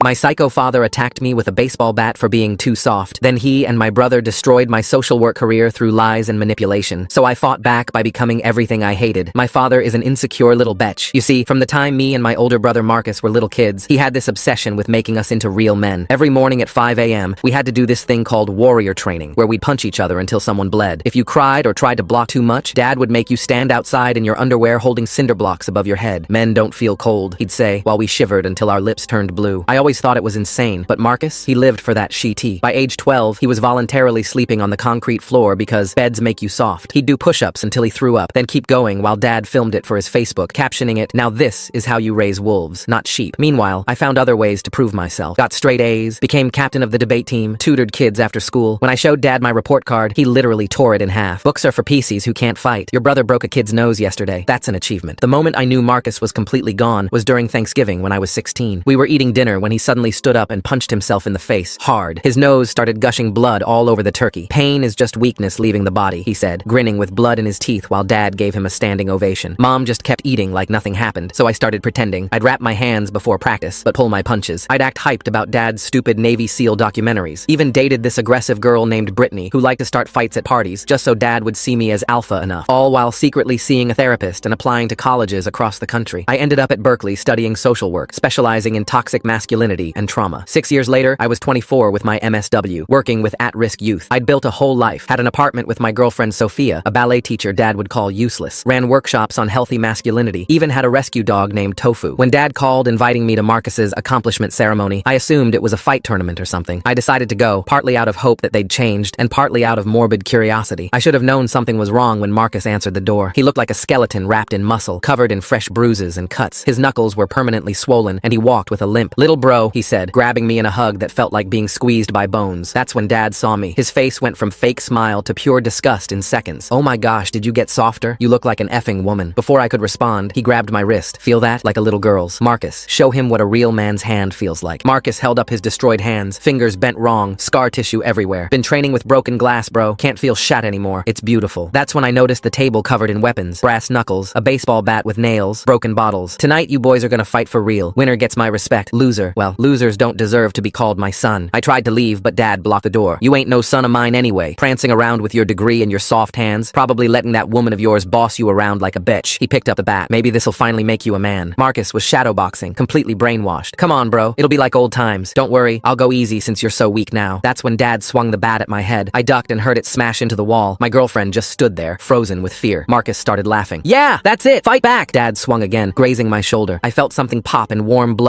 My psycho father attacked me with a baseball bat for being too soft. Then he and my brother destroyed my social work career through lies and manipulation. So I fought back by becoming everything I hated. My father is an insecure little bitch. You see, from the time me and my older brother Marcus were little kids, he had this obsession with making us into real men. Every morning at 5 a.m., we had to do this thing called warrior training, where we'd punch each other until someone bled. If you cried or tried to block too much, Dad would make you stand outside in your underwear holding cinder blocks above your head. Men don't feel cold, he'd say, while we shivered until our lips turned blue. I always thought it was insane, but Marcus, he lived for that she-tea. By age 12, he was voluntarily sleeping on the concrete floor because beds make you soft. He'd do push-ups until he threw up, then keep going while Dad filmed it for his Facebook, captioning it, "Now this is how you raise wolves, not sheep." Meanwhile, I found other ways to prove myself. Got straight A's, became captain of the debate team, tutored kids after school. When I showed Dad my report card, he literally tore it in half. Books are for PCs who can't fight. Your brother broke a kid's nose yesterday. That's an achievement. The moment I knew Marcus was completely gone was during Thanksgiving when I was 16. We were eating dinner when he suddenly stood up and punched himself in the face, hard. His nose started gushing blood all over the turkey. "Pain is just weakness leaving the body," he said, grinning with blood in his teeth while Dad gave him a standing ovation. Mom just kept eating like nothing happened, so I started pretending. I'd wrap my hands before practice, but pull my punches. I'd act hyped about Dad's stupid Navy SEAL documentaries. Even dated this aggressive girl named Brittany, who liked to start fights at parties, just so Dad would see me as alpha enough. All while secretly seeing a therapist and applying to colleges across the country. I ended up at Berkeley studying social work, specializing in toxic masculinity and trauma. 6 years later, I was 24 with my MSW, working with at-risk youth. I'd built a whole life, had an apartment with my girlfriend Sophia, a ballet teacher Dad would call useless, ran workshops on healthy masculinity, even had a rescue dog named Tofu. When Dad called inviting me to Marcus's accomplishment ceremony, I assumed it was a fight tournament or something. I decided to go, partly out of hope that they'd changed, and partly out of morbid curiosity. I should have known something was wrong when Marcus answered the door. He looked like a skeleton wrapped in muscle, covered in fresh bruises and cuts. His knuckles were permanently swollen, and he walked with a limp. "Little bro," he said, grabbing me in a hug that felt like being squeezed by bones. That's when Dad saw me. His face went from fake smile to pure disgust in seconds. "Oh my gosh, did you get softer? You look like an effing woman." Before I could respond, he grabbed my wrist. "Feel that? Like a little girl's. Marcus, show him what a real man's hand feels like." Marcus held up his destroyed hands, fingers bent wrong, scar tissue everywhere. "Been training with broken glass, bro. Can't feel shat anymore. It's beautiful." That's when I noticed the table covered in weapons, brass knuckles, a baseball bat with nails, broken bottles. "Tonight, you boys are gonna fight for real. Winner gets my respect. Loser, well, losers don't deserve to be called my son." I tried to leave, but Dad blocked the door. "You ain't no son of mine anyway. Prancing around with your degree in your soft hands, probably letting that woman of yours boss you around like a bitch." He picked up the bat. "Maybe this'll finally make you a man." Marcus was shadowboxing, completely brainwashed. "Come on, bro. It'll be like old times. Don't worry, I'll go easy since you're so weak now." That's when Dad swung the bat at my head. I ducked and heard it smash into the wall. My girlfriend just stood there, frozen with fear. Marcus started laughing. "Yeah, that's it. Fight back." Dad swung again, grazing my shoulder. I felt something pop and warm blood